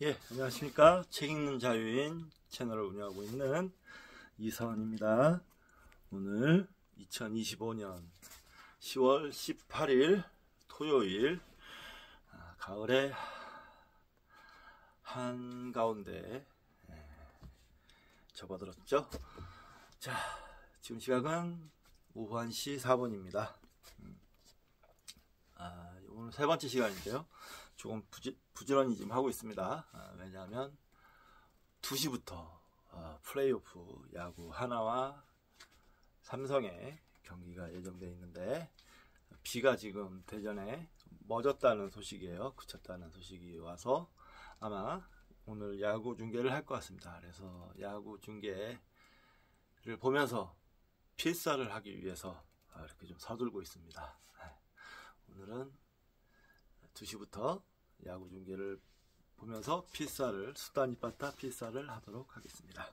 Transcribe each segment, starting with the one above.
예, 안녕하십니까. 책 읽는 자유인 채널을 운영하고 있는 이서원입니다. 오늘 2025년 10월 18일 토요일, 가을의 한가운데 접어들었죠. 자, 지금 시각은 오후 1시 4분입니다. 오늘 세 번째 시간인데요. 조금 부지런히 지금 하고 있습니다. 왜냐하면 2시부터 플레이오프 야구 하나와 삼성의 경기가 예정되어 있는데, 비가 지금 대전에 멎었다는 소식이에요. 그쳤다는 소식이 와서 아마 오늘 야구 중계를 할 것 같습니다. 그래서 야구 중계를 보면서 필사를 하기 위해서 이렇게 좀 서둘고 있습니다. 오늘은 2시부터 야구 중계를 보면서 필사를, 수다니 빠따 필사를 하도록 하겠습니다.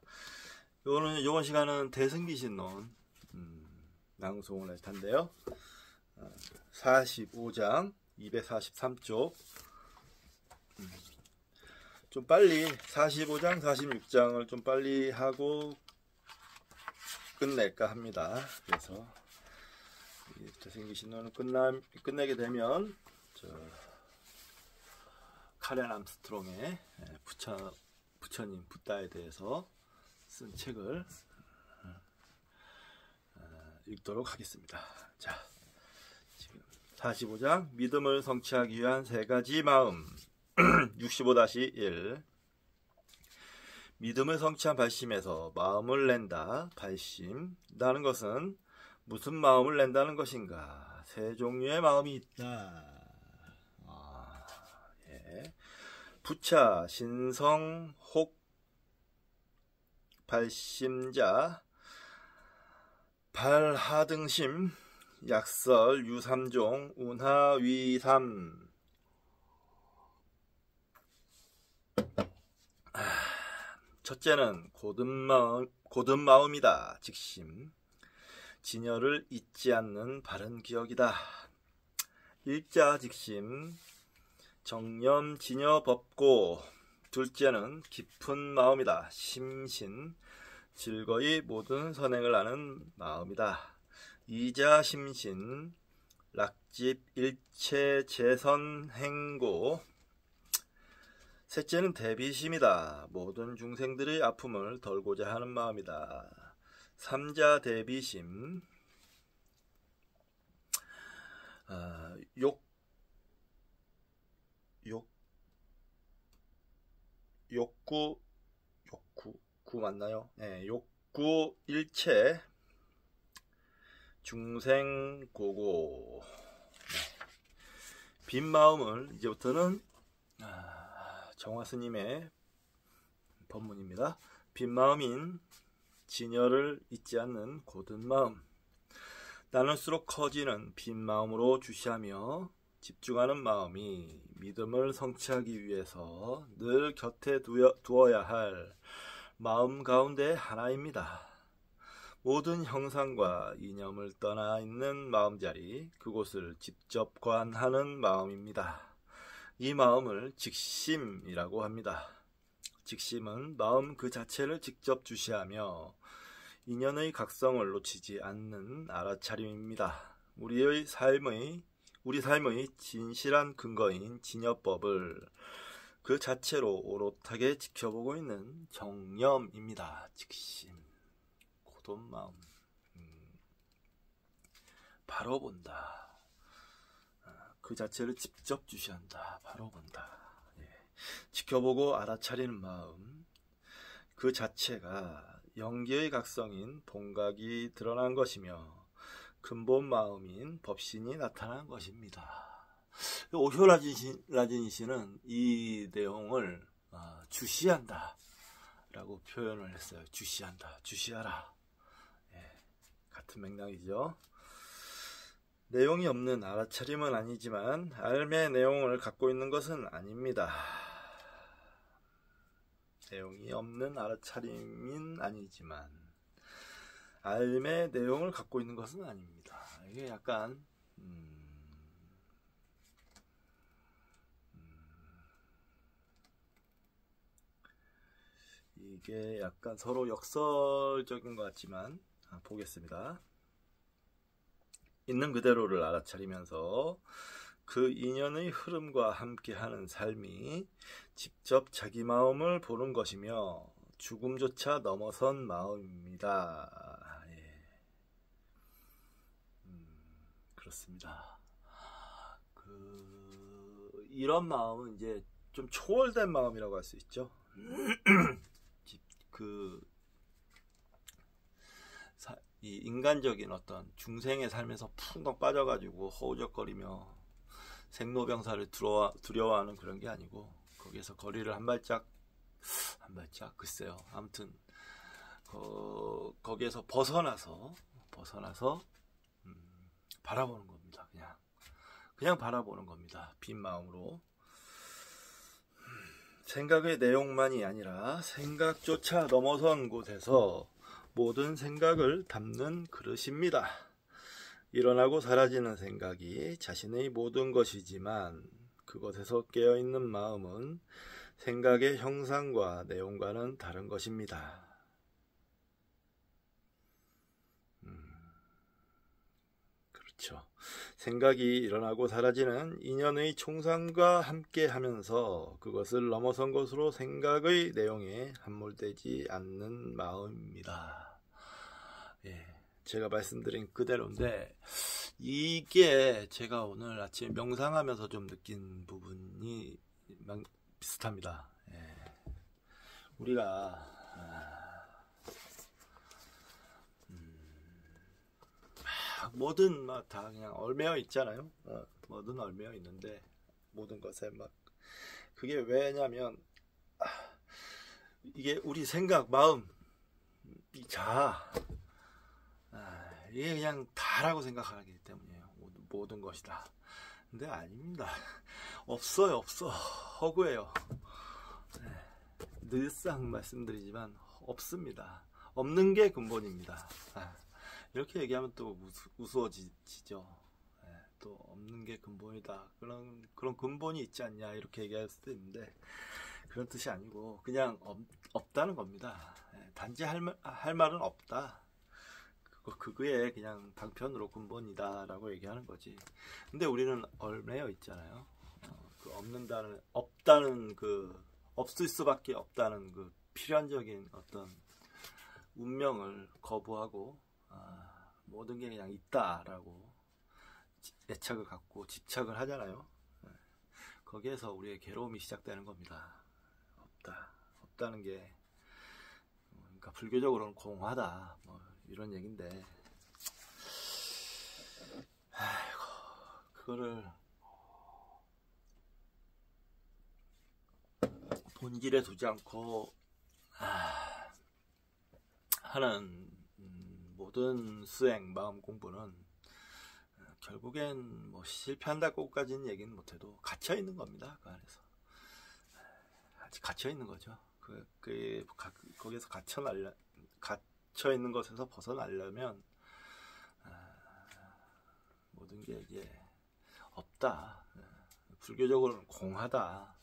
요번 시간은 대승기신론 낭송을 할 텐데요. 45장 243쪽, 좀 빨리 45장 46장을 좀 빨리 하고 끝낼까 합니다. 그래서 대승기신론을 끝내게 되면 카렌 암스트롱의 부처님 붓다에 대해서 쓴 책을 읽도록 하겠습니다. 자, 지금 45장 믿음을 성취하기 위한 세 가지 마음 65-1 믿음을 성취한 발심에서 마음을 낸다. 발심, 나는 것은 무슨 마음을 낸다는 것인가? 세 종류의 마음이 있다. 부차, 신성, 혹, 발심자, 발하등심, 약설, 유삼종, 운하, 위삼. 첫째는 고든 마음이다. 직심, 진여를 잊지 않는 바른 기억이다. 일자 직심, 정념 진여 법고. 둘째는 깊은 마음이다. 심신, 즐거이 모든 선행을 하는 마음이다. 이자 심신, 락집 일체 재선 행고. 셋째는 대비심이다. 모든 중생들의 아픔을 덜고자 하는 마음이다. 삼자 대비심, 욕구 맞나요? 네, 욕구 일체 중생 고고. 빈 마음을 이제부터는 정화 스님의 법문입니다. 빈 마음인 진여를 잊지 않는 고든 마음, 나눌수록 커지는 빈 마음으로 주시하며 집중하는 마음이 믿음을 성취하기 위해서 늘 곁에 두어야 할 마음 가운데 하나입니다. 모든 형상과 이념을 떠나 있는 마음자리, 그곳을 직접 관하는 마음입니다. 이 마음을 직심이라고 합니다. 직심은 마음 그 자체를 직접 주시하며 인연의 각성을 놓치지 않는 알아차림입니다. 우리 삶의 진실한 근거인 진여법을 그 자체로 오롯하게 지켜보고 있는 정념입니다. 직심, 고든 마음, 바로 본다. 그 자체를 직접 주시한다. 바로 본다. 지켜보고 알아차리는 마음, 그 자체가 영기의 각성인 본각이 드러난 것이며 근본 마음인 법신이 나타난 것입니다. 오쇼라진 씨는 이 내용을 주시한다 라고 표현을 했어요. 주시한다, 주시하라. 같은 맥락이죠. 내용이 없는 알아차림은 아니지만 알매 내용을 갖고 있는 것은 아닙니다. 내용이 없는 알아차림은 아니지만 알매 내용을 갖고 있는 것은 아닙니다. 이게 약간 이게 약간 서로 역설적인 것 같지만 보겠습니다. 있는 그대로를 알아차리면서 그 인연의 흐름과 함께하는 삶이 직접 자기 마음을 보는 것이며 죽음조차 넘어선 마음입니다. 예. 그렇습니다. 이런 마음은 이제 좀 초월된 마음이라고 할 수 있죠. 이 인간적인 어떤 중생의 삶에서 푹 빠져가지고 허우적거리며 생로병사를 두려워하는 그런 게 아니고, 거기에서 거리를 한 발짝 글쎄요, 아무튼 거기에서 벗어나서 바라보는 겁니다. 그냥 바라보는 겁니다. 빈 마음으로. 생각의 내용만이 아니라 생각조차 넘어선 곳에서 모든 생각을 담는 그릇입니다. 일어나고 사라지는 생각이 자신의 모든 것이지만 그것에서 깨어있는 마음은 생각의 형상과 내용과는 다른 것입니다. 그렇죠. 생각이 일어나고 사라지는 인연의 총상과 함께 하면서 그것을 넘어선 것으로 생각의 내용에 함몰되지 않는 마음입니다. 예, 제가 말씀드린 그대로인데, 이게 제가 오늘 아침에 명상하면서 좀 느낀 부분이 비슷합니다. 예. 우리가 뭐든 막 다 그냥 얼매여 있잖아요. 뭐든 얼매여 있는데 모든 것에 막 그게 왜냐면 이게 우리 생각, 마음, 이 자아, 이게 그냥 다라고 생각하기 때문이에요. 모든 것이다. 근데 아닙니다. 없어요. 없어. 허구예요. 늘상 말씀드리지만 없습니다. 없는 게 근본입니다. 이렇게 얘기하면 또 우스워지죠. 또 없는 게 근본이다. 그런 근본이 있지 않냐 이렇게 얘기할 수도 있는데, 그런 뜻이 아니고 그냥 없다는 겁니다. 단지 할 말은 없다. 그거에 그냥 방편으로 근본이다라고 얘기하는 거지. 근데 우리는 얼매여 있잖아요. 없다는 없을 수밖에 없다는 그 필연적인 어떤 운명을 거부하고 모든 게 그냥 있다라고 애착을 갖고 집착을 하잖아요. 거기에서 우리의 괴로움이 시작되는 겁니다. 없다는 게, 그러니까 불교적으로는 공하다 이런 얘긴데, 그거를 본질에 두지 않고 하는 모든 수행, 마음 공부는 결국엔 실패한다고까지는 얘기는 못해도 갇혀 있는 겁니다. 그 안에서 아직 갇혀 있는 거죠. 거기에서 갇혀 있는 것에서 벗어나려면 모든 게 이제 없다. 불교적으로는 공하다.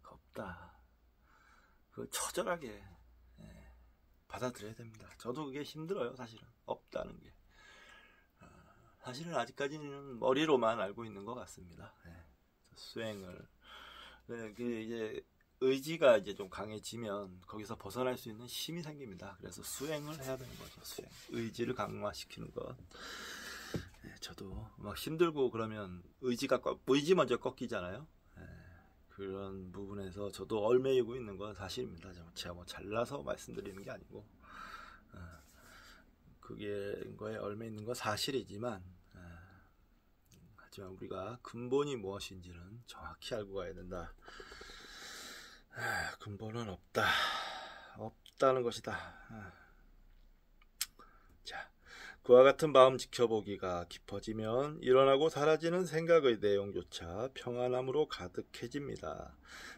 없다. 처절하게 받아들여야 됩니다. 저도 그게 힘들어요. 사실은 없다는 게. 사실은 아직까지는 머리로만 알고 있는 것 같습니다. 수행을 이제 의지가 이제 좀 강해지면 거기서 벗어날 수 있는 힘이 생깁니다. 그래서 수행을 해야 되는 거죠. 수행, 의지를 강화시키는 것. 저도 막 힘들고 그러면 의지 먼저 꺾이잖아요. 그런 부분에서 저도 얼매이고 있는 건 사실입니다. 제가 잘나서 말씀드리는 게 아니고, 그거에 얼매 있는 건 사실이지만, 하지만 우리가 근본이 무엇인지는 정확히 알고 가야 된다. 근본은 없다는 것이다. 자, 그와 같은 마음 지켜보기가 깊어지면 일어나고 사라지는 생각의 내용조차 평안함으로 가득해집니다.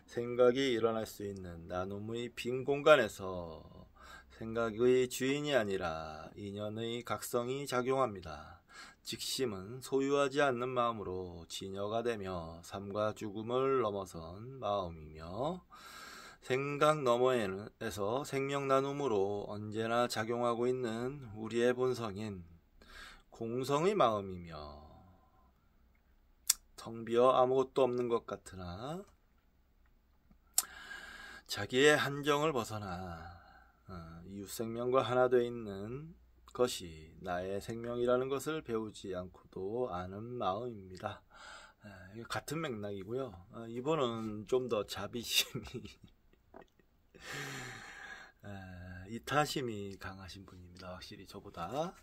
생각이 일어날 수 있는 나눔의 빈 공간에서 생각의 주인이 아니라 인연의 각성이 작용합니다. 직심은 소유하지 않는 마음으로 진여가 되며 삶과 죽음을 넘어선 마음이며, 생각 너머에서 생명 나눔으로 언제나 작용하고 있는 우리의 본성인 공성의 마음이며 텅 비어 아무것도 없는 것 같으나 자기의 한정을 벗어나 이웃 생명과 하나 되어 있는 것이 나의 생명이라는 것을 배우지 않고도 아는 마음입니다. 같은 맥락이고요. 이번은 좀 더 자비심이 이타심이 강하신 분입니다. 확실히 저보다.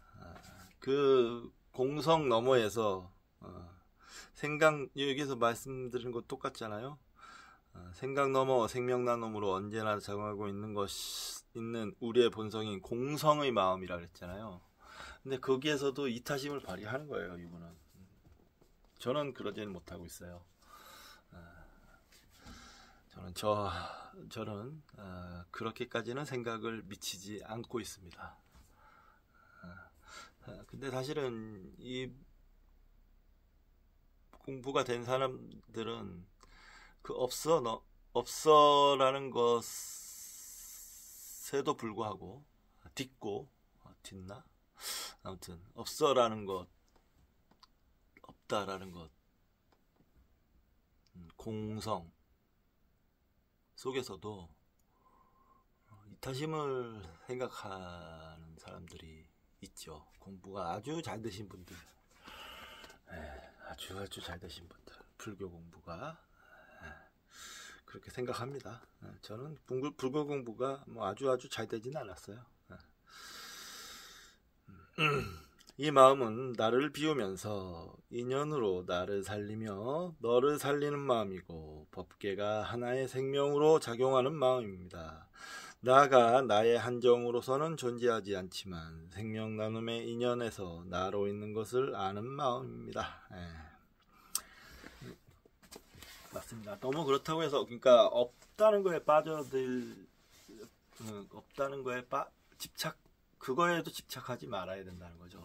그 공성 너머에서 생각, 여기서 말씀드린 거 똑같잖아요. 생각 너머 생명 나눔으로 언제나 작용하고 있는 우리의 본성인 공성의 마음이라 그랬잖아요. 근데 거기에서도 이타심을 발휘하는 거예요, 이분은. 저는 그러지는 못하고 있어요. 저는 그렇게까지는 생각을 미치지 않고 있습니다. 근데 사실은 이 공부가 된 사람들은 그 없어라는 것에도 불구하고 딛나? 아무튼 없어라는 것, 없다라는 것, 공성 속에서도 이타심을 생각하는 사람들이 있죠. 공부가 아주 잘 되신 분들, 아주 잘 되신 분들, 불교 공부가 그렇게 생각합니다. 저는 불교 공부가 뭐 아주 잘 되지는 않았어요. 이 마음은 나를 비우면서 인연으로 나를 살리며 너를 살리는 마음이고 법계가 하나의 생명으로 작용하는 마음입니다. 나가 나의 한정으로서는 존재하지 않지만 생명 나눔의 인연에서 나로 있는 것을 아는 마음입니다. 맞습니다. 너무 그렇다고 해서 그러니까 없다는 거에 없다는 거에 그거에도 집착하지 말아야 된다는 거죠.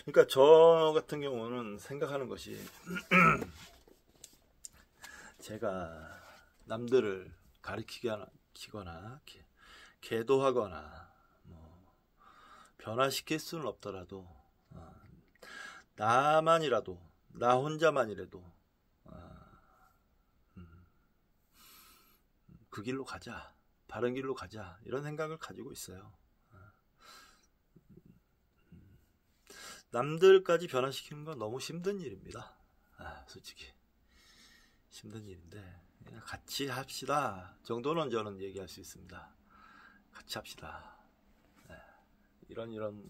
그러니까 저 같은 경우는 생각하는 것이 제가 남들을 가르치거나 계도하거나 변화시킬 수는 없더라도 나 혼자만이라도 그 길로 가자, 바른 길로 가자, 이런 생각을 가지고 있어요. 남들까지 변화시키는 건 너무 힘든 일입니다. 솔직히 힘든 일인데 그냥 같이 합시다 정도는 저는 얘기할 수 있습니다. 같이 합시다. 이런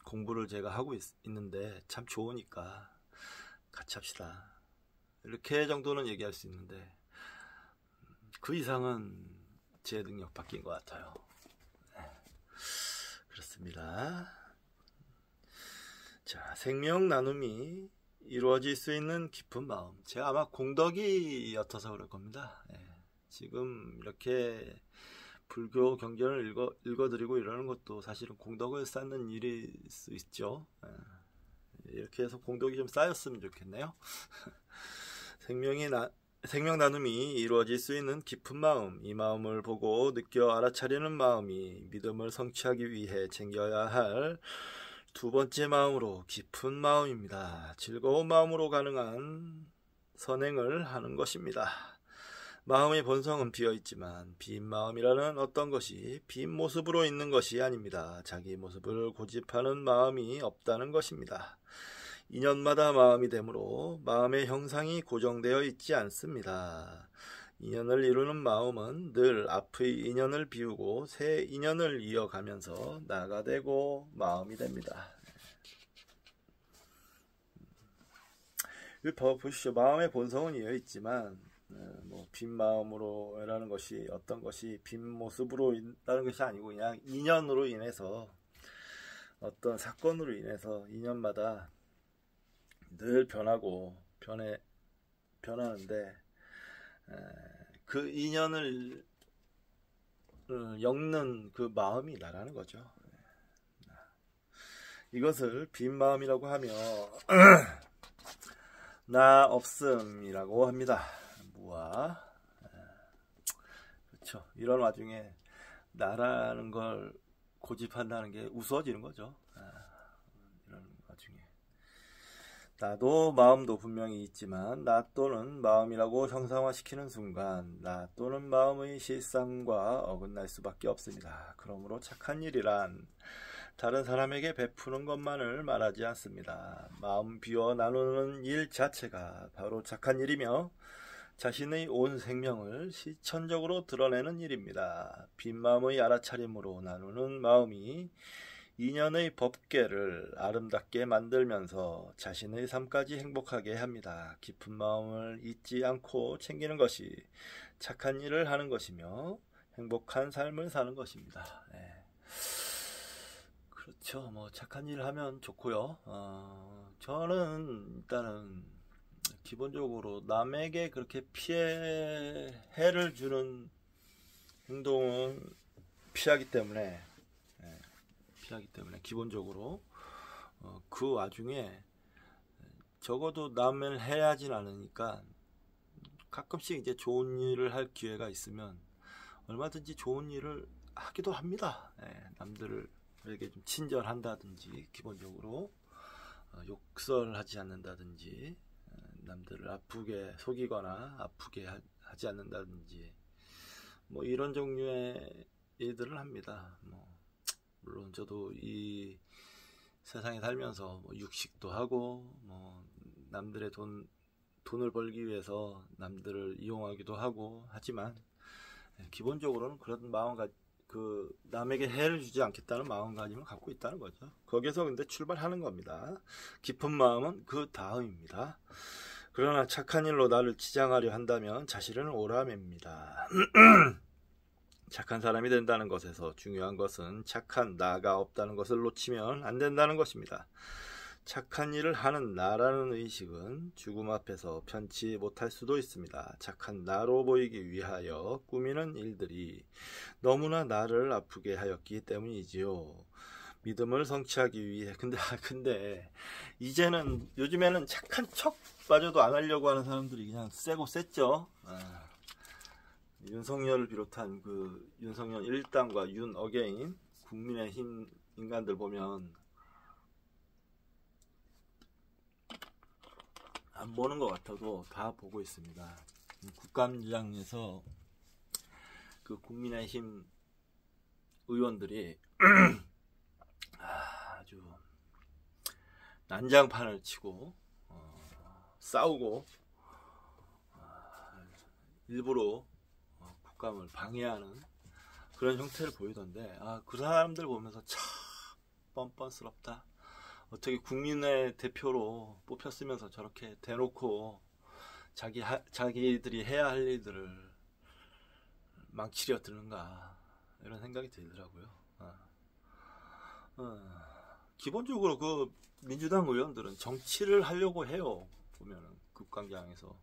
공부를 제가 하고 있는데 참 좋으니까 같이 합시다. 이렇게 정도는 얘기할 수 있는데 그 이상은 제 능력 밖인 것 같아요. 그렇습니다. 자, 생명 나눔이 이루어질 수 있는 깊은 마음. 제가 아마 공덕이 옅어서 그럴 겁니다. 지금 이렇게 불교 경전을 읽어드리고 이러는 것도 사실은 공덕을 쌓는 일일 수 있죠. 이렇게 해서 공덕이 좀 쌓였으면 좋겠네요. 생명 나눔이 이루어질 수 있는 깊은 마음, 이 마음을 보고 느껴 알아차리는 마음이 믿음을 성취하기 위해 챙겨야 할 두 번째 마음으로 깊은 마음입니다. 즐거운 마음으로 가능한 선행을 하는 것입니다. 마음의 본성은 비어있지만 빈 마음이라는 어떤 것이 빈 모습으로 있는 것이 아닙니다. 자기 모습을 고집하는 마음이 없다는 것입니다. 인연마다 마음이 되므로 마음의 형상이 고정되어 있지 않습니다. 인연을 이루는 마음은 늘 앞의 인연을 비우고 새 인연을 이어가면서 나가 되고 마음이 됩니다. 보시죠. 마음의 본성은 이어있지만 빈 마음으로라는 것이 어떤 것이 빈 모습으로 있다는 것이 아니고 그냥 인연으로 인해서 어떤 사건으로 인해서 인연마다 늘 변하는데 그 인연을 엮는 그 마음이 나라는 거죠. 이것을 빈 마음이라고 하며 나 없음이라고 합니다. 무아 그렇죠. 이런 와중에 나라는 걸 고집한다는 게 우스워지는 거죠. 이런 와중에 나도 마음도 분명히 있지만 나 또는 마음이라고 형상화시키는 순간 나 또는 마음의 실상과 어긋날 수밖에 없습니다. 그러므로 착한 일이란 다른 사람에게 베푸는 것만을 말하지 않습니다. 마음 비워 나누는 일 자체가 바로 착한 일이며 자신의 온 생명을 실천적으로 드러내는 일입니다. 빈 마음의 알아차림으로 나누는 마음이 인연의 법계를 아름답게 만들면서 자신의 삶까지 행복하게 합니다. 깊은 마음을 잊지 않고 챙기는 것이 착한 일을 하는 것이며 행복한 삶을 사는 것입니다. 네. 그렇죠. 뭐 착한 일을 하면 좋고요. 저는 일단은 기본적으로 남에게 그렇게 해를 주는 행동은 피하기 때문에 기본적으로 그 와중에 적어도 남을 해하진 않으니까 가끔씩 이제 좋은 일을 할 기회가 있으면 얼마든지 좋은 일을 하기도 합니다. 남들에게 좀 친절한다든지 기본적으로 욕설하지 않는다든지 남들을 아프게 속이거나 아프게 하지 않는다든지 뭐 이런 종류의 일들을 합니다. 물론 저도 이 세상에 살면서 뭐 육식도 하고 뭐 남들의 돈을 벌기 위해서 남들을 이용하기도 하고 하지만 기본적으로는 그런 남에게 해를 주지 않겠다는 마음가짐을 갖고 있다는 거죠. 거기에서 근데 출발하는 겁니다. 깊은 마음은 그 다음입니다. 그러나 착한 일로 나를 치장하려 한다면 자신은 오라매입니다. 착한 사람이 된다는 것에서 중요한 것은 착한 나가 없다는 것을 놓치면 안 된다는 것입니다. 착한 일을 하는 나라는 의식은 죽음 앞에서 편치 못할 수도 있습니다. 착한 나로 보이기 위하여 꾸미는 일들이 너무나 나를 아프게 하였기 때문이지요. 믿음을 성취하기 위해 근데 이제는 요즘에는 착한 척마저도 안 하려고 하는 사람들이 그냥 세고 셌죠. 윤석열을 비롯한 그 윤석열 일당과 윤 어게인 국민의힘 인간들 보면 안 보는 것 같아도 다 보고 있습니다. 국감장에서 그 국민의힘 의원들이 아주 난장판을 치고 싸우고 일부러 국감을 방해하는 그런 형태를 보이던데 그 사람들 보면서 참 뻔뻔스럽다. 어떻게 국민의 대표로 뽑혔으면서 저렇게 대놓고 자기들이 해야 할 일들을 망치려 드는가 이런 생각이 들더라고요. 기본적으로 그 민주당 의원들은 정치를 하려고 해요. 보면은 국감장에서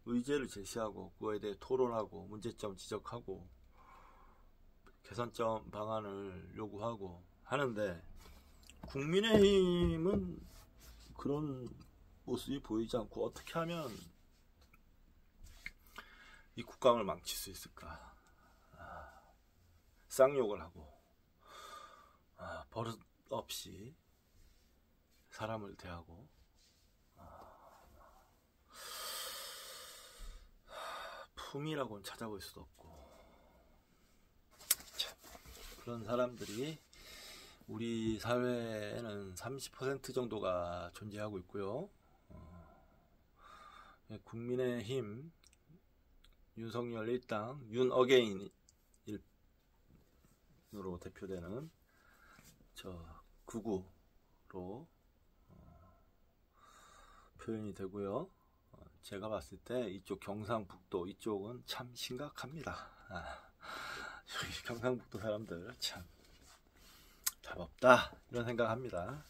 의제를 제시하고 그거에 대해 토론하고 문제점 지적하고 개선점 방안을 요구하고 하는데 국민의힘은 그런 모습이 보이지 않고 어떻게 하면 이 국감을 망칠 수 있을까? 쌍욕을 하고 버릇 없이 사람을 대하고 품이라고는 찾아볼 수도 없고 그런 사람들이 우리 사회에는 30% 정도가 존재하고 있고요. 국민의힘 윤석열 일당 윤 어게인으로 대표되는 저 극우로 표현이 되고요. 제가 봤을 때 이쪽 경상북도 이쪽은 참 심각합니다. 여기 경상북도 사람들 참 답 없다 이런 생각합니다.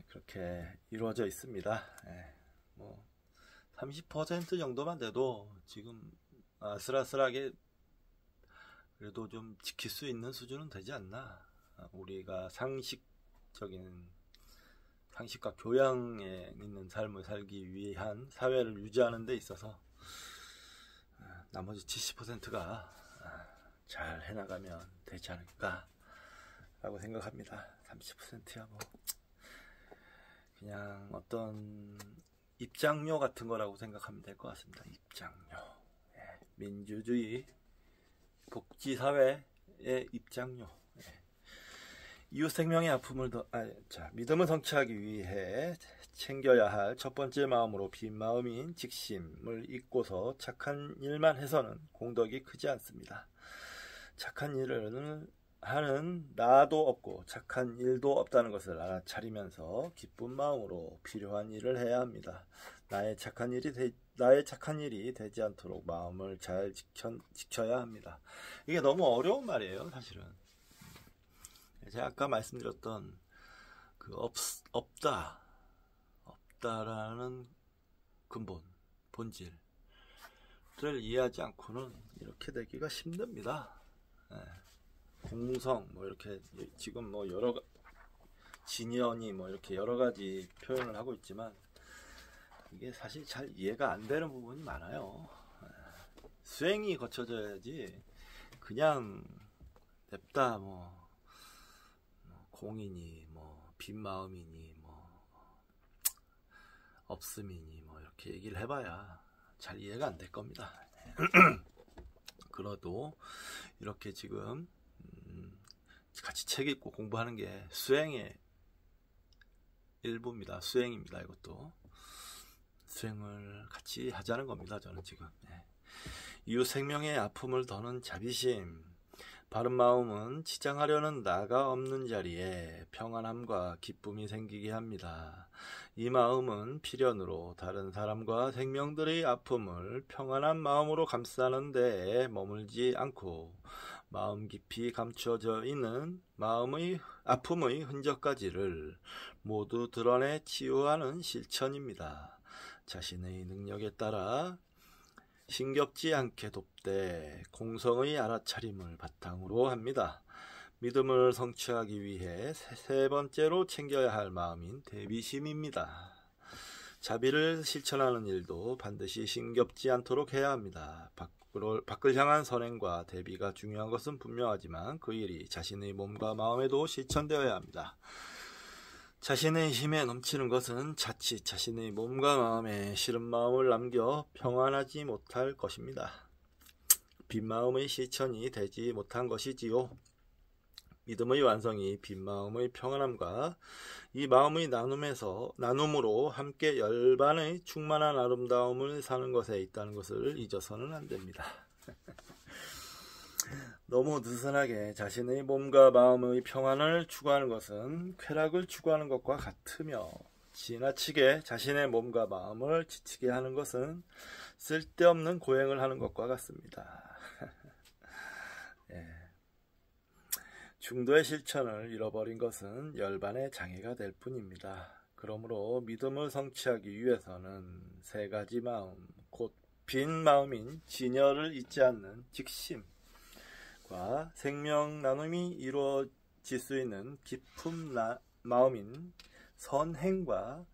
그렇게 이루어져 있습니다. 뭐 30% 정도만 돼도 지금 아슬아슬하게 그래도 좀 지킬 수 있는 수준은 되지 않나. 우리가 상식과 교양에 있는 삶을 살기 위한 사회를 유지하는 데 있어서 나머지 70%가 잘 해나가면 되지 않을까 라고 생각합니다. 30%야 뭐 그냥 어떤 입장료 같은 거라고 생각하면 될 것 같습니다. 입장료. 예, 민주주의 복지사회의 입장료. 예. 이웃 생명의 아픔을 믿음을 성취하기 위해 챙겨야 할 첫 번째 마음으로 빈 마음인 직심을 잊고서 착한 일만 해서는 공덕이 크지 않습니다. 착한 일을 하는 나도 없고 착한 일도 없다는 것을 알아차리면서 기쁜 마음으로 필요한 일을 해야 합니다. 나의 착한 일이 되지 않도록 마음을 잘 지켜야 합니다. 이게 너무 어려운 말이에요, 사실은. 제가 아까 말씀드렸던 그 없다라는 근본, 본질을 이해하지 않고는 이렇게 되기가 힘듭니다. 예. 공성 뭐 이렇게 지금 뭐 여러 진연이 뭐 이렇게 여러 가지 표현을 하고 있지만 이게 사실 잘 이해가 안 되는 부분이 많아요. 수행이 거쳐져야지 그냥 냅다 뭐 공이니 뭐 빈 마음이니 뭐 없음이니 뭐 이렇게 얘기를 해봐야 잘 이해가 안 될 겁니다. 그래도 이렇게 지금 같이 책 읽고 공부하는 게 수행의 일부입니다. 수행입니다. 이것도 수행을 같이 하자는 겁니다. 저는 지금 이웃 생명의 아픔을 더는 자비심, 바른 마음은 치장하려는 나가 없는 자리에 평안함과 기쁨이 생기게 합니다. 이 마음은 필연으로 다른 사람과 생명들의 아픔을 평안한 마음으로 감싸는 데에 머물지 않고 마음 깊이 감추어져 있는 마음의 아픔의 흔적까지를 모두 드러내 치유하는 실천입니다. 자신의 능력에 따라 신겹지 않게 돕되 공성의 알아차림을 바탕으로 합니다. 믿음을 성취하기 위해 세 번째로 챙겨야 할 마음인 대비심입니다. 자비를 실천하는 일도 반드시 신겹지 않도록 해야 합니다. 밖을 향한 선행과 대비가 중요한 것은 분명하지만 그 일이 자신의 몸과 마음에도 실천되어야 합니다. 자신의 힘에 넘치는 것은 자칫 자신의 몸과 마음에 싫은 마음을 남겨 평안하지 못할 것입니다. 빈 마음의 실천이 되지 못한 것이지요. 믿음의 완성이 빈 마음의 평안함과 이 마음의 나눔으로 함께 열반의 충만한 아름다움을 사는 것에 있다는 것을 잊어서는 안 됩니다. 너무 느슨하게 자신의 몸과 마음의 평안을 추구하는 것은 쾌락을 추구하는 것과 같으며 지나치게 자신의 몸과 마음을 지치게 하는 것은 쓸데없는 고행을 하는 것과 같습니다. 예. 중도의 실천을 잃어버린 것은 열반의 장애가 될 뿐입니다. 그러므로 믿음을 성취하기 위해서는 세 가지 마음, 곧 빈 마음인 진열을 잊지 않는 직심과 생명 나눔이 이루어질 수 있는 깊은 마음인 선행과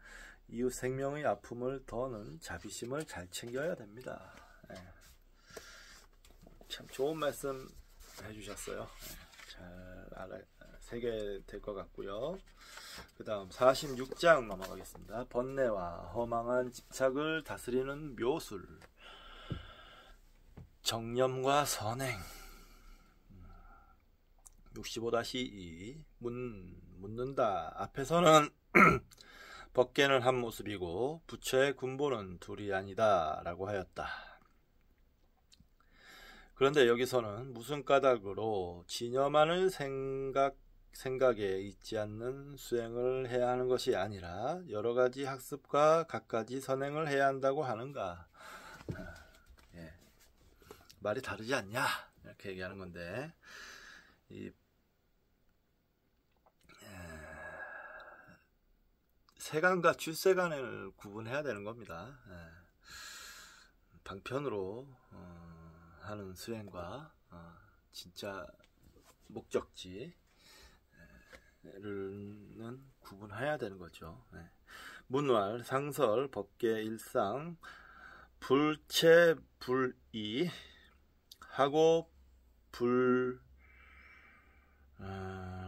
이웃 생명의 아픔을 더는 자비심을 잘 챙겨야 됩니다. 참 좋은 말씀 해주셨어요. 잘 새게 될 것 같고요. 그 다음 46장 넘어가겠습니다. 번뇌와 허망한 집착을 다스리는 묘술, 정념과 선행. 65-2 묻는다. 앞에서는 벗개는 한 모습이고 부처의 군보는 둘이 아니다 라고 하였다. 그런데 여기서는 무슨 까닭으로 진여만을 생각에 잊지 않는 수행을 해야 하는 것이 아니라 여러 가지 학습과 갖가지 선행을 해야 한다고 하는가? 예. 말이 다르지 않냐? 이렇게 얘기하는 건데 세간과 출세간을 구분해야 되는 겁니다. 방편으로 하는 수행과 진짜 목적지를 구분해야 되는 거죠. 문활, 상설, 법계, 일상, 불체, 불이 하고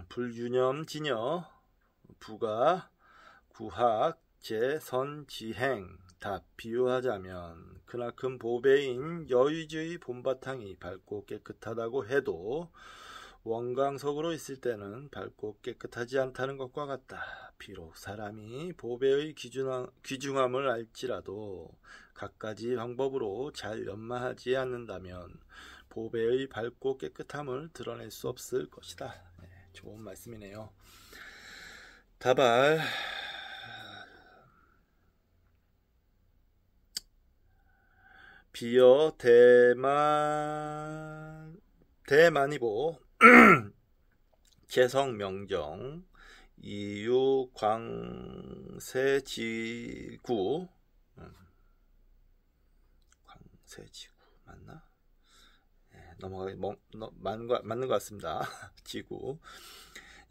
불유념 진여 부가 구학 재선지행. 답. 비유하자면 크나큰 보배인 여의주의 본바탕이 밝고 깨끗하다고 해도 원광석으로 있을 때는 밝고 깨끗하지 않다는 것과 같다. 비록 사람이 보배의 귀중함을 알지라도 갖가지 방법으로 잘 연마하지 않는다면 보배의 밝고 깨끗함을 드러낼 수 없을 것이다. 네, 좋은 말씀이네요. 다발. 비어 대만이보 개성명정 이유광세지구 광세지구 맞나? 네, 맞는 것 같습니다. 지구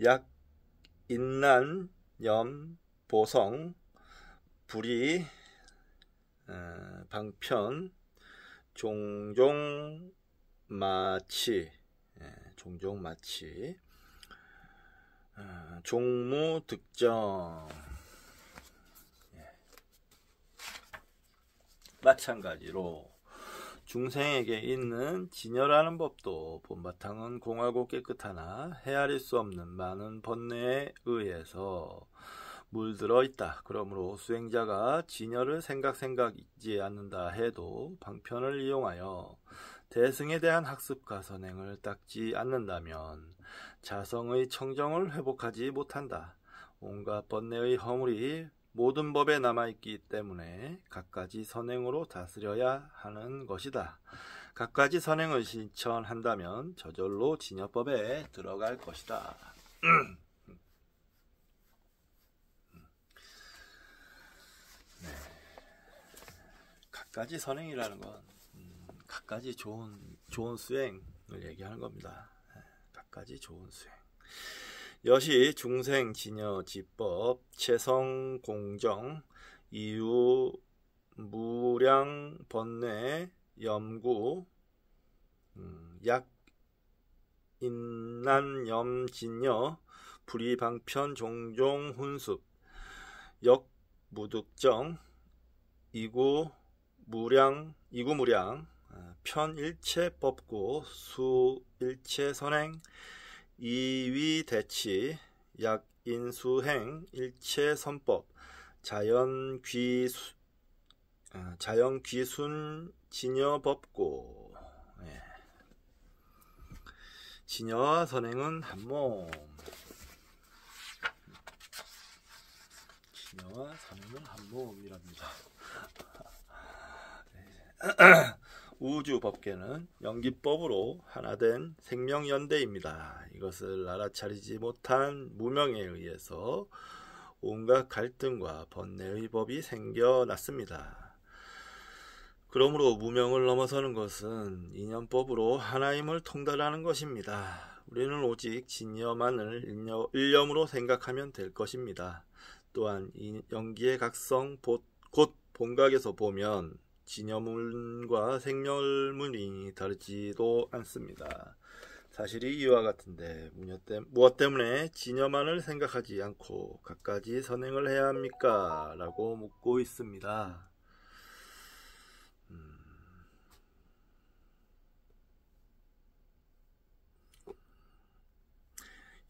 약 인난 염 보성 불이 방편 종종마치 종무 득정. 마찬가지로 중생에게 있는 진여라는 법도 본바탕은 공하고 깨끗하나 헤아릴 수 없는 많은 번뇌에 의해서 물들어 있다. 그러므로 수행자가 진여를 생각지 않는다 해도 방편을 이용하여 대승에 대한 학습과 선행을 닦지 않는다면 자성의 청정을 회복하지 못한다. 온갖 번뇌의 허물이 모든 법에 남아있기 때문에 갖가지 선행으로 다스려야 하는 것이다. 갖가지 선행을 실천한다면 저절로 진여법에 들어갈 것이다. 네. 갖가지 선행이라는 건 갖가지 좋은 수행을 얘기하는 겁니다. 갖가지 좋은 수행. 여시 중생 진여 지법 체성 공정 이유 무량 번뇌 염구 약 인난 염 진여 불이 방편 종종 훈습 역 무득정 이구 무량 편일체 법구 수일체 선행 이위대치 약인수행 일체 선법 자연귀순 진여법구. 예. 진여와 선행은 한몸. 진여와 선행은 한몸이랍니다. 우주법계는 연기법으로 하나된 생명연대입니다. 이것을 알아차리지 못한 무명에 의해서 온갖 갈등과 번뇌의 법이 생겨났습니다. 그러므로 무명을 넘어서는 것은 인연법으로 하나임을 통달하는 것입니다. 우리는 오직 진여만을 일념으로 생각하면 될 것입니다. 또한 이 연기의 각성 곧 본각에서 보면 진여문과 생멸문이 다르지도 않습니다. 사실이 이와 같은데 무엇 때문에 진여만을 생각하지 않고 갖가지 선행을 해야 합니까? 라고 묻고 있습니다.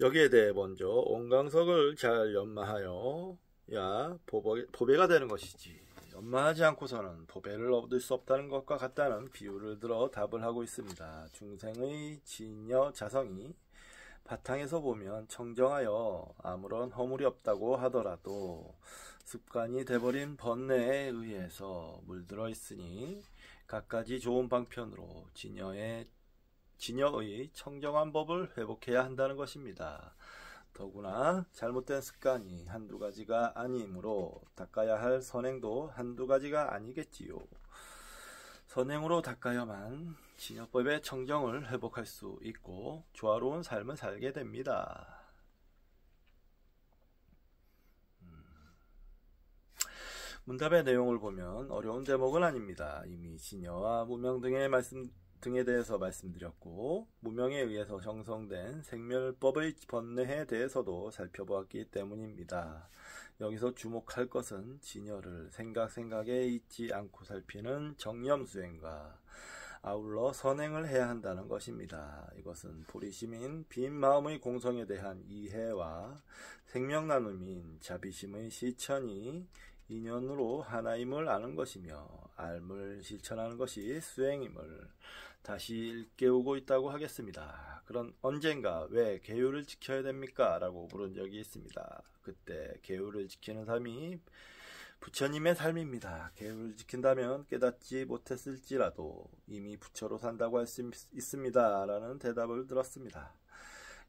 여기에 대해 먼저 온광석을 잘 연마하여야 보배가 되는 것이지, 연마하지 않고서는 보배를 얻을 수 없다는 것과 같다는 비유를 들어 답을 하고 있습니다. 중생의 진여 자성이 바탕에서 보면 청정하여 아무런 허물이 없다고 하더라도 습관이 돼버린 번뇌에 의해서 물들어 있으니 갖가지 좋은 방편으로 진여의 청정한 법을 회복해야 한다는 것입니다. 더구나 잘못된 습관이 한두 가지가 아니므로 닦아야 할 선행도 한두 가지가 아니겠지요. 선행으로 닦아야만 진여법의 청정을 회복할 수 있고 조화로운 삶을 살게 됩니다. 문답의 내용을 보면 어려운 대목은 아닙니다. 이미 진여와 무명 등의 등에 대해서 말씀드렸고, 무명에 의해서 형성된 생멸법의 번뇌에 대해서도 살펴보았기 때문입니다. 여기서 주목할 것은 진여를 생각에 잊지 않고 살피는 정념수행과 아울러 선행을 해야 한다는 것입니다. 이것은 보리심인 빈 마음의 공성에 대한 이해와 생명나눔인 자비심의 실천이 인연으로 하나임을 아는 것이며 알물 실천하는 것이 수행임을 다시 일깨우고 있다고 하겠습니다. 그런 언젠가 왜 계율을 지켜야 됩니까? 라고 물은 적이 있습니다. 그때 계율을 지키는 삶이 부처님의 삶입니다. 계율을 지킨다면 깨닫지 못했을지라도 이미 부처로 산다고 할 수 있습니다. 라는 대답을 들었습니다.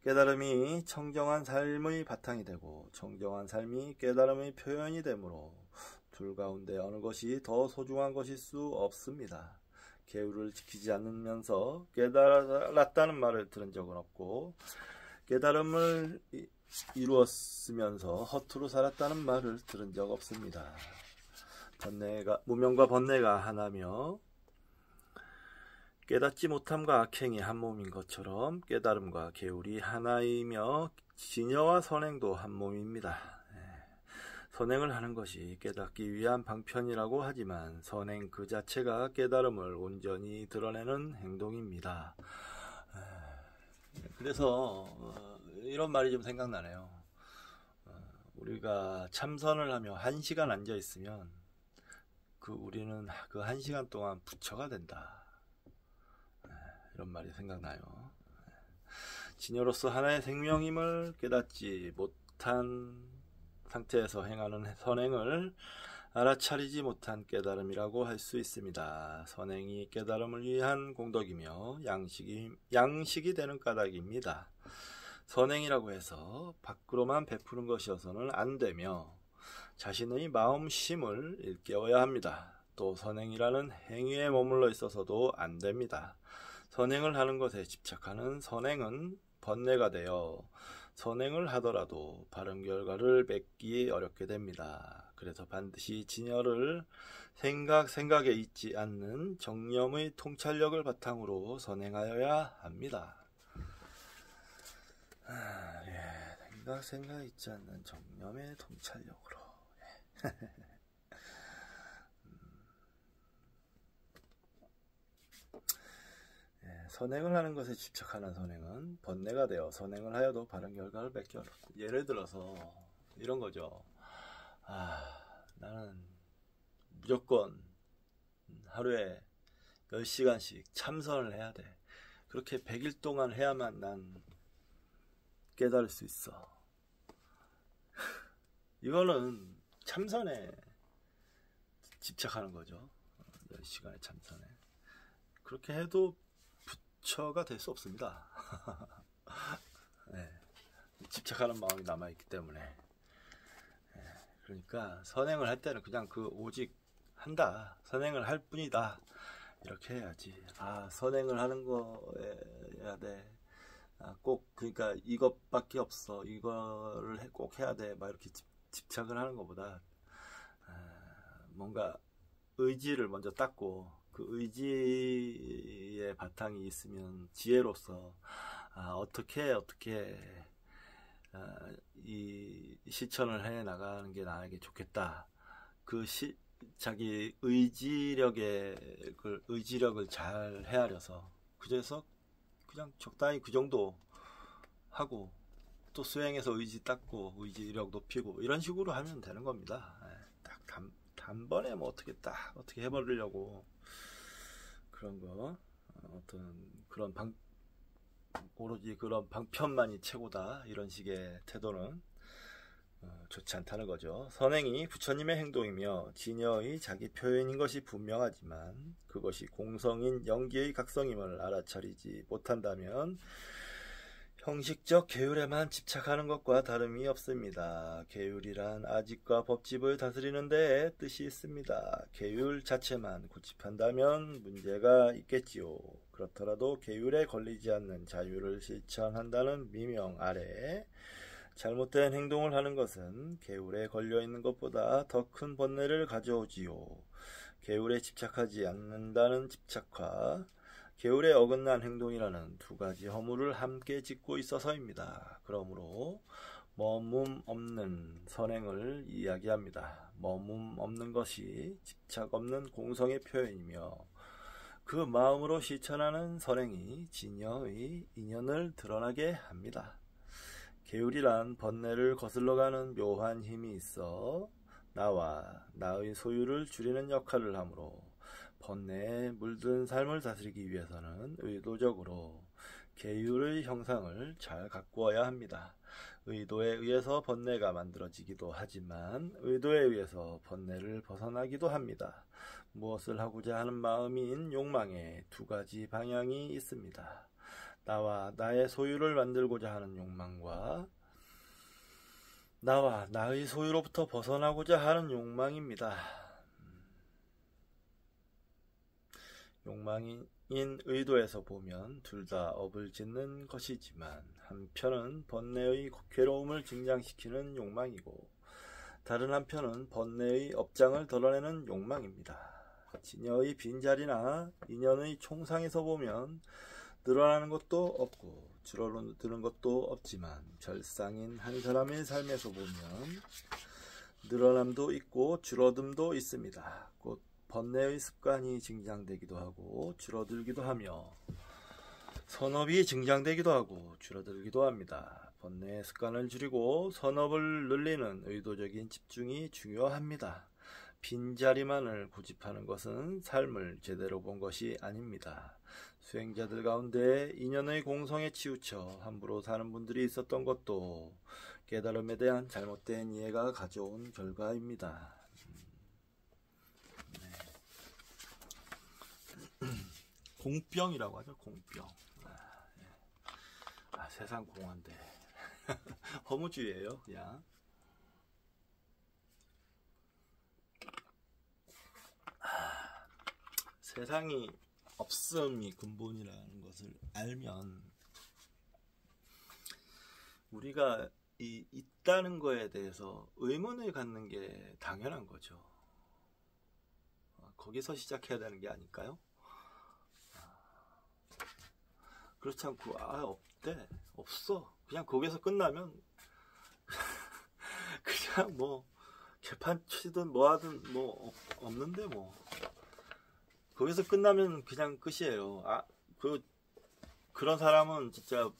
깨달음이 청정한 삶의 바탕이 되고 청정한 삶이 깨달음의 표현이 되므로 둘 가운데 어느 것이 더 소중한 것일 수 없습니다. 계율을 지키지 않으면서 깨달았다는 말을 들은 적은 없고 깨달음을 이루었으면서 허투루 살았다는 말을 들은 적 없습니다. 무명과 번뇌가 하나며 깨닫지 못함과 악행이 한 몸인 것처럼 깨달음과 계율이 하나이며 진여와 선행도 한 몸입니다. 선행을 하는 것이 깨닫기 위한 방편이라고 하지만 선행 그 자체가 깨달음을 온전히 드러내는 행동입니다. 그래서 이런 말이 좀 생각나네요. 우리가 참선을 하며 1시간 앉아 있으면 우리는 그 1시간 동안 부처가 된다. 이런 말이 생각나요. 진여로서 하나의 생명임을 깨닫지 못한 상태에서 행하는 선행을 알아차리지 못한 깨달음이라고 할 수 있습니다. 선행이 깨달음을 위한 공덕이며 양식이 되는 까닭입니다. 선행이라고 해서 밖으로만 베푸는 것이어서는 안 되며 자신의 마음심을 일깨워야 합니다. 또 선행이라는 행위에 머물러 있어서도 안 됩니다. 선행을 하는 것에 집착하는 선행은 번뇌가 되어 선행을 하더라도 바른 결과를 맺기 어렵게 됩니다. 그래서 반드시 진여를 생각에 잊지 않는 정념의 통찰력을 바탕으로 선행하여야 합니다. 생각에 잊지 않는 정념의 통찰력으로. 선행을 하는 것에 집착하는 선행은 번뇌가 되어 선행을 하여도 바른 결과를 맺기 어렵다. 예를 들어서 이런 거죠. 나는 무조건 하루에 10시간씩 참선을 해야 돼. 그렇게 100일 동안 해야만 난 깨달을 수 있어. 이거는 참선에 집착하는 거죠. 10시간의 참선에. 그렇게 해도 부처가 될 수 없습니다. 집착하는 마음이 남아있기 때문에. 그러니까 선행을 할 때는 그냥 오직 한다. 선행을 할 뿐이다. 이렇게 해야지. 선행을 하는 거에 해야 돼. 그러니까 이것밖에 없어. 이거를 꼭 해야 돼. 막 이렇게 집착을 하는 것보다 뭔가 의지를 먼저 닦고 그 의지의 바탕이 있으면 지혜로서 어떻게 이 실천을 해 나가는 게 나에게 좋겠다. 자기 의지력을 잘 헤아려서 그래서 그냥 적당히 그 정도 하고 또 수행해서 의지 닦고 의지력 높이고 이런 식으로 하면 되는 겁니다. 딱 단번에 어떻게 해버리려고 그런 거 오로지 그런 방편만이 최고다 이런 식의 태도는 좋지 않다는 거죠. 선행이 부처님의 행동이며 진여의 자기 표현인 것이 분명하지만 그것이 공성인 영기의 각성임을 알아차리지 못한다면 형식적 계율에만 집착하는 것과 다름이 없습니다. 계율이란 아직과 법집을 다스리는 데에 뜻이 있습니다. 계율 자체만 고집한다면 문제가 있겠지요. 그렇더라도 계율에 걸리지 않는 자유를 실천한다는 미명 아래 잘못된 행동을 하는 것은 계율에 걸려있는 것보다 더 큰 번뇌를 가져오지요. 계율에 집착하지 않는다는 집착과 계율에 어긋난 행동이라는 두 가지 허물을 함께 짓고 있어서입니다. 그러므로 머문 없는 선행을 이야기합니다. 머문 없는 것이 집착 없는 공성의 표현이며 그 마음으로 실천하는 선행이 진여의 인연을 드러나게 합니다. 계율이란 번뇌를 거슬러가는 묘한 힘이 있어 나와 나의 소유를 줄이는 역할을 하므로 번뇌에 물든 삶을 다스리기 위해서는 의도적으로 계율의 형상을 잘 가꾸어야 합니다. 의도에 의해서 번뇌가 만들어지기도 하지만 의도에 의해서 번뇌를 벗어나기도 합니다. 무엇을 하고자 하는 마음인 욕망에 두 가지 방향이 있습니다. 나와 나의 소유를 만들고자 하는 욕망과 나와 나의 소유로부터 벗어나고자 하는 욕망입니다. 욕망인 의도에서 보면 둘 다 업을 짓는 것이지만 한편은 번뇌의 괴로움을 증장시키는 욕망이고 다른 한편은 번뇌의 업장을 덜어내는 욕망입니다. 진여의 빈자리나 인연의 총상에서 보면 늘어나는 것도 없고 줄어드는 것도 없지만 별상인 한 사람의 삶에서 보면 늘어남도 있고 줄어듦도 있습니다. 곧 번뇌의 습관이 증장되기도 하고 줄어들기도 하며 선업이 증장되기도 하고 줄어들기도 합니다. 번뇌의 습관을 줄이고 선업을 늘리는 의도적인 집중이 중요합니다. 빈자리만을 고집하는 것은 삶을 제대로 본 것이 아닙니다. 수행자들 가운데 인연의 공성에 치우쳐 함부로 사는 분들이 있었던 것도 깨달음에 대한 잘못된 이해가 가져온 결과입니다. 공병이라고 하죠. 공병. 세상 공한데 허무주의예요. 그냥 세상이 없음이 근본이라는 것을 알면 우리가 있다는 거에 대해서 의문을 갖는 게 당연한 거죠. 거기서 시작해야 되는 게 아닐까요? 그렇지 않고 없대, 없어, 그냥 거기서 끝나면 그냥 뭐 개판 치든 뭐 하든 뭐 없는데 뭐 거기서 끝나면 그냥 끝이에요. 그런 사람은 진짜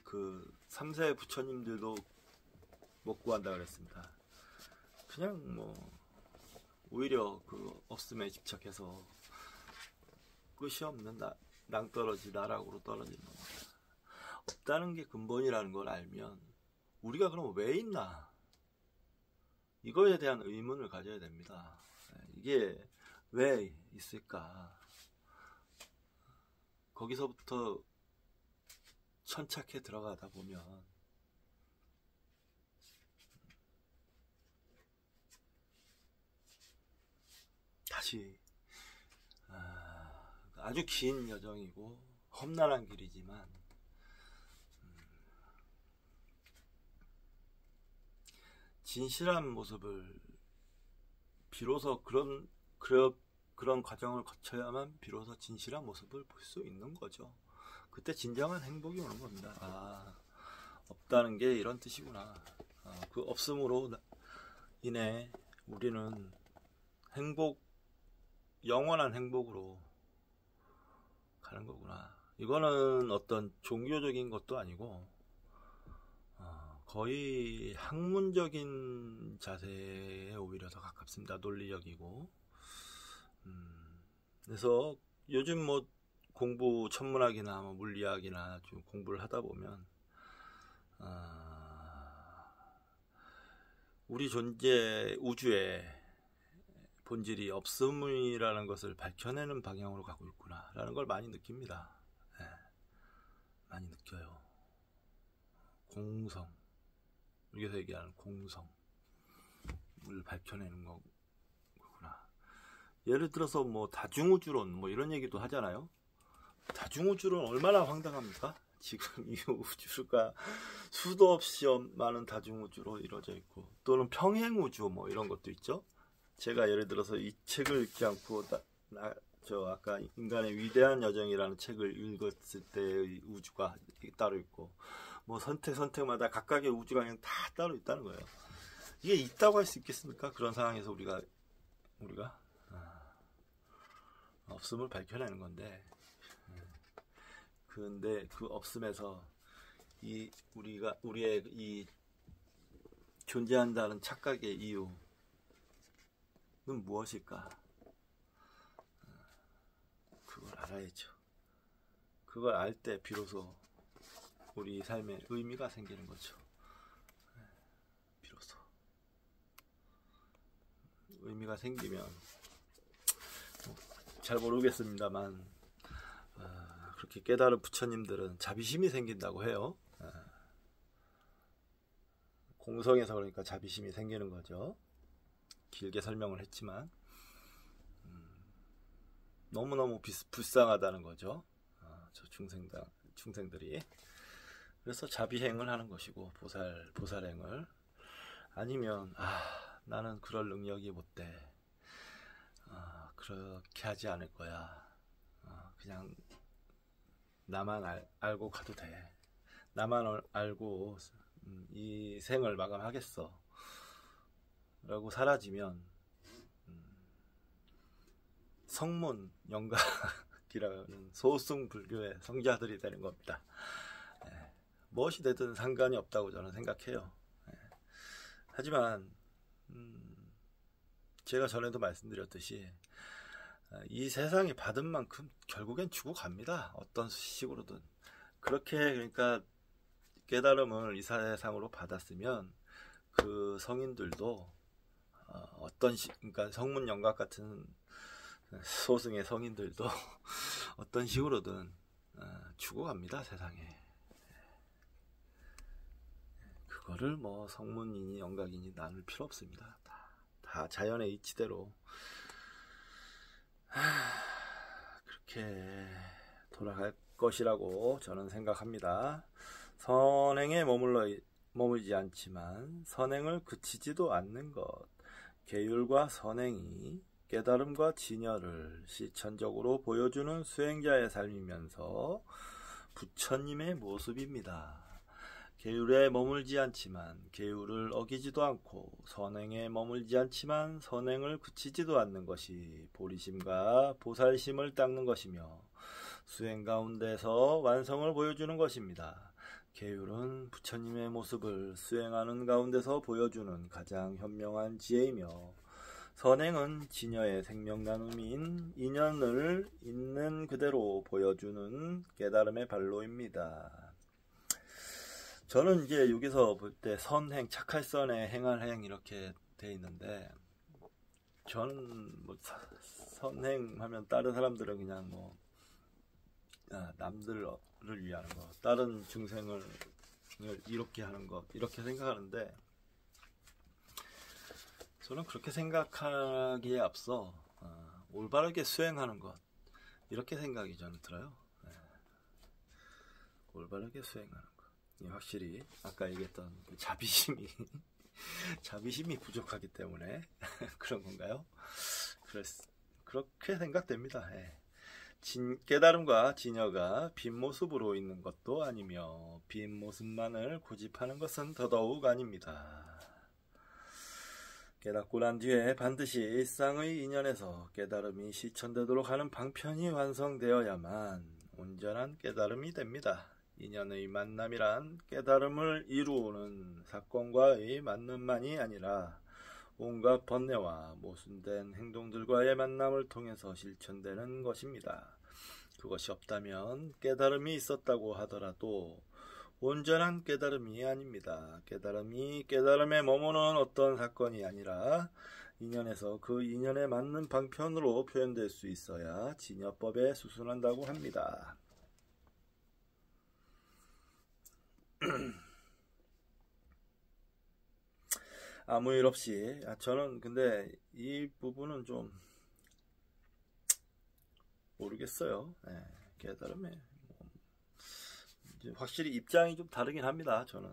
그 3세 부처님들도 못 구한다 그랬습니다. 그냥 뭐 오히려 그 없음에 집착해서 끝이 없는 낭떠러지 나락으로 떨어지는 겁니다. 없다는 게 근본이라는 걸 알면 우리가 그럼 왜 있나? 이거에 대한 의문을 가져야 됩니다. 이게 왜 있을까? 거기서부터 천착해 들어가다 보면 다시 아주 긴 여정이고 험난한 길이지만 진실한 모습을 비로소 그런 과정을 거쳐야만 비로소 진실한 모습을 볼 수 있는 거죠. 그때 진정한 행복이 오는 겁니다. 없다는 게 이런 뜻이구나. 그 없음으로 인해 우리는 영원한 행복으로 가는 거구나. 이거는 어떤 종교적인 것도 아니고 거의 학문적인 자세에 오히려 더 가깝습니다. 논리적이고. 그래서 요즘 뭐 공부 천문학이나 뭐 물리학이나 좀 공부를 하다 보면 우리 존재 우주의 본질이 없음이라는 것을 밝혀내는 방향으로 가고 있구나 라는 걸 많이 느낍니다. 네, 많이 느껴요. 공성, 여기서 얘기하는 공성을 밝혀내는 거구나. 예를 들어서 뭐 다중우주론 뭐 이런 얘기도 하잖아요. 다중우주론 얼마나 황당합니까? 지금 이 우주가 수도 없이 많은 다중우주로 이루어져 있고, 또는 평행우주 뭐 이런 것도 있죠. 제가 예를 들어서 이 책을 읽지 않고 저 아까 인간의 위대한 여정이라는 책을 읽었을 때의 우주가 따로 있고, 뭐 선택마다 각각의 우주가 그냥 다 따로 있다는 거예요. 이게 있다고 할 수 있겠습니까? 그런 상황에서 우리가 없음을 밝혀내는 건데, 근데 그 없음에서 우리의 이 존재한다는 착각의 이유는 무엇일까? 그걸 알아야죠. 그걸 알 때 비로소 우리 삶에 의미가 생기는 거죠. 비로소 의미가 생기면 잘 모르겠습니다만 그렇게 깨달은 부처님들은 자비심이 생긴다고 해요. 공성에서 그러니까 자비심이 생기는 거죠. 길게 설명을 했지만 너무너무 불쌍하다는 거죠. 저 중생들이. 그래서 자비행을 하는 것이고 보살행을. 아니면 나는 그럴 능력이 못 돼. 그렇게 하지 않을 거야. 그냥 나만 알고 가도 돼. 나만 알고 이 생을 마감하겠어 라고 사라지면 성문 영각이라는 소승 불교의 성자들이 되는 겁니다. 무엇이 되든 상관이 없다고 저는 생각해요. 하지만 제가 전에도 말씀드렸듯이 이 세상이 받은 만큼 결국엔 주고 갑니다. 어떤 식으로든. 그렇게 그러니까 깨달음을 이 세상으로 받았으면 그 성인들도 그러니까 성문 영각 같은 소승의 성인들도 어떤 식으로든 주고 갑니다. 세상에. 그거를 뭐 성문이니 영각이니 나눌 필요 없습니다. 다 자연의 이치대로 그렇게 돌아갈 것이라고 저는 생각합니다. 선행에 머물지 않지만 선행을 그치지도 않는 것. 계율과 선행이 깨달음과 진여를 실천적으로 보여주는 수행자의 삶이면서 부처님의 모습입니다. 계율에 머물지 않지만 계율을 어기지도 않고 선행에 머물지 않지만 선행을 그치지도 않는 것이 보리심과 보살심을 닦는 것이며 수행 가운데서 완성을 보여주는 것입니다. 계율은 부처님의 모습을 수행하는 가운데서 보여주는 가장 현명한 지혜이며 선행은 진여의 생명 나눔인 인연을 있는 그대로 보여주는 깨달음의 발로입니다. 저는 이제 여기서 볼 때 선행, 착할 선에 행할 행 이렇게 돼 있는데 저는 뭐 선행하면 다른 사람들은 그냥 뭐 남들을 위하는 거, 다른 중생을 이롭게 하는 것 이렇게 생각하는데 저는 그렇게 생각하기에 앞서 올바르게 수행하는 것 이렇게 생각이 저는 들어요. 올바르게 수행하는 것. 확실히 아까 얘기했던 그 자비심이 부족하기 때문에 그런 건가요? 그렇게 생각됩니다. 깨달음과 진여가 빈 모습으로 있는 것도 아니며 빈 모습만을 고집하는 것은 더더욱 아닙니다. 깨닫고 난 뒤에 반드시 일상의 인연에서 깨달음이 실천되도록 하는 방편이 완성되어야만 온전한 깨달음이 됩니다. 인연의 만남이란 깨달음을 이루는 사건과의 만남만이 아니라 온갖 번뇌와 모순된 행동들과의 만남을 통해서 실천되는 것입니다. 그것이 없다면 깨달음이 있었다고 하더라도 온전한 깨달음이 아닙니다. 깨달음이 깨달음에 머무는 어떤 사건이 아니라 인연에서 그 인연에 맞는 방편으로 표현될 수 있어야 진여법에 수순한다고 합니다. 아무 일 없이 저는 근데 이 부분은 좀 모르겠어요. 깨달음에 확실히 입장이 좀 다르긴 합니다. 저는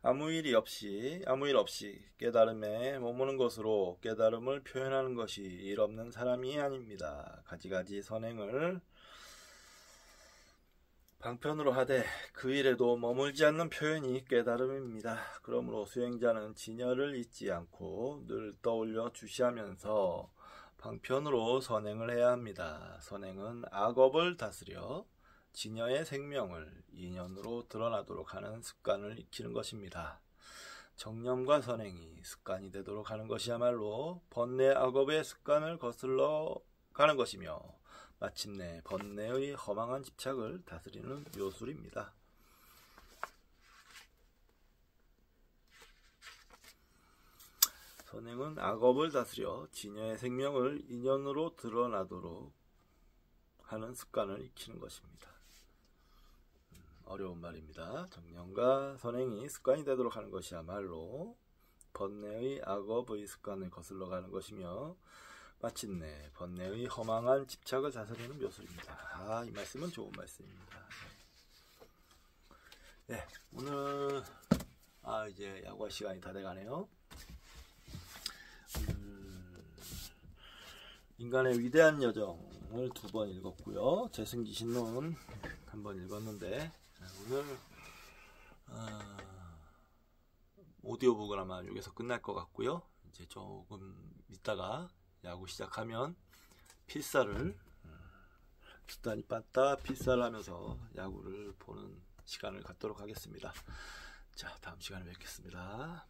아무 일 없이 깨달음에 머무는 것으로 깨달음을 표현하는 것이 일 없는 사람이 아닙니다. 가지가지 선행을 방편으로 하되 그 일에도 머물지 않는 표현이 깨달음입니다. 그러므로 수행자는 진여를 잊지 않고 늘 떠올려 주시하면서 방편으로 선행을 해야 합니다. 선행은 악업을 다스려 진여의 생명을 인연으로 드러나도록 하는 습관을 익히는 것입니다. 정념과 선행이 습관이 되도록 하는 것이야말로 번뇌 악업의 습관을 거슬러 가는 것이며 마침내 번뇌의 허망한 집착을 다스리는 묘술입니다. 선행은 악업을 다스려 진여의 생명을 인연으로 드러나도록 하는 습관을 익히는 것입니다. 어려운 말입니다. 정념과 선행이 습관이 되도록 하는 것이야말로 번뇌의 악업의 습관을 거슬러 가는 것이며 마침내 번뇌의 허망한 집착을 다스리는 묘술입니다. 이 말씀은 좋은 말씀입니다. 네, 오늘 이제 야구할 시간이 다 돼가네요. 인간의 위대한 여정을 2번 읽었고요. 재승기신론 한번 읽었는데 오늘 오디오북은 아마 여기서 끝날 것 같고요. 이제 조금 있다가 야구 시작하면 필사를 기단이 빠따 필사를 하면서 야구를 보는 시간을 갖도록 하겠습니다. 자, 다음 시간에 뵙겠습니다.